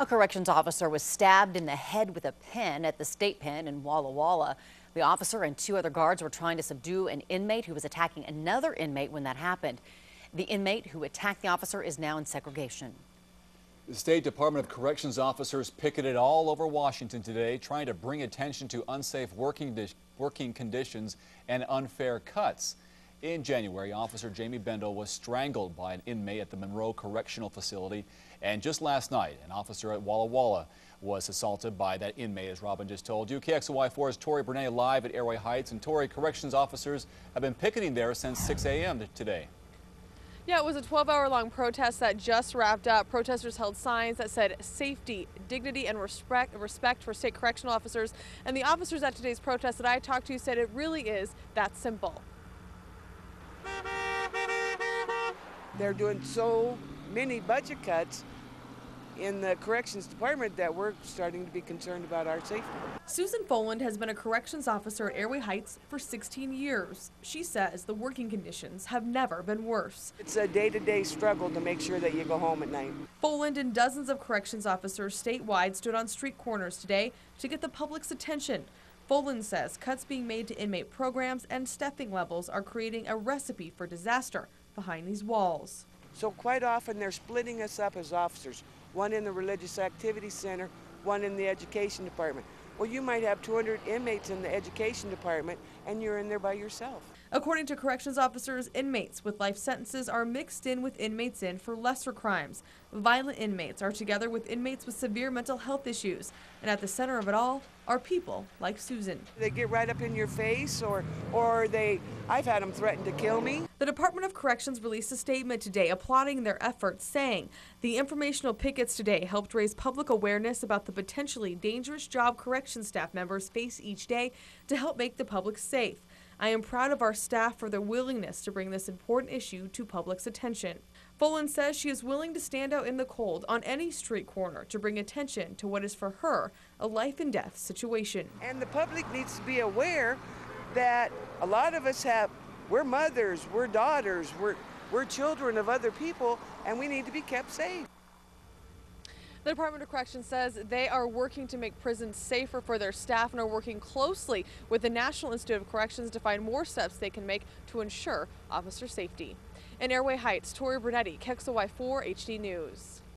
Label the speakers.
Speaker 1: A corrections officer was stabbed in the head with a pen at the state pen in Walla Walla. The officer and two other guards were trying to subdue an inmate who was attacking another inmate when that happened. The inmate who attacked the officer is now in segregation.
Speaker 2: The State Department of Corrections officers picketed all over Washington today, trying to bring attention to unsafe working conditions and unfair cuts. In January, Officer Jamie Bendel was strangled by an inmate at the Monroe Correctional Facility. And just last night, an officer at Walla Walla was assaulted by that inmate, as Robin just told you. KXLY4's Tori Brunetti live at Airway Heights. And Tori, corrections officers have been picketing there since 6 a.m. today.
Speaker 3: Yeah, it was a 12-hour-long protest that just wrapped up. Protesters held signs that said safety, dignity, and respect for state correctional officers. And the officers at today's protest that I talked to said it really is that simple.
Speaker 4: They're doing so many budget cuts in the corrections department that we're starting to be concerned about our safety.
Speaker 3: Susan Foland has been a corrections officer at Airway Heights for 16 years. She says the working conditions have never been worse.
Speaker 4: It's a day-to-day struggle to make sure that you go home at night.
Speaker 3: Foland and dozens of corrections officers statewide stood on street corners today to get the public's attention. Foland says cuts being made to inmate programs and staffing levels are creating a recipe for disaster behind these walls.
Speaker 4: So quite often they're splitting us up as officers, one in the religious activity center, one in the education department. Well, you might have 200 inmates in the education department and you're in there by yourself.
Speaker 3: According to corrections officers, inmates with life sentences are mixed in with inmates in for lesser crimes. Violent inmates are together with inmates with severe mental health issues. And at the center of it all are people like Susan.
Speaker 4: They get right up in your face or I've had them threaten to kill me.
Speaker 3: The Department of Corrections released a statement today applauding their efforts, saying the informational pickets today helped raise public awareness about the potentially dangerous job corrections staff members face each day to help make the public safe. I am proud of our staff for their willingness to bring this important issue to public's attention. Foland says she is willing to stand out in the cold on any street corner to bring attention to what is for her a life and death situation.
Speaker 4: And the public needs to be aware that a lot of us we're mothers, we're daughters, we're children of other people, and we need to be kept safe.
Speaker 3: The Department of Corrections says they are working to make prisons safer for their staff and are working closely with the National Institute of Corrections to find more steps they can make to ensure officer safety. In Airway Heights, Tori Brunetti, KXLY4 HD News.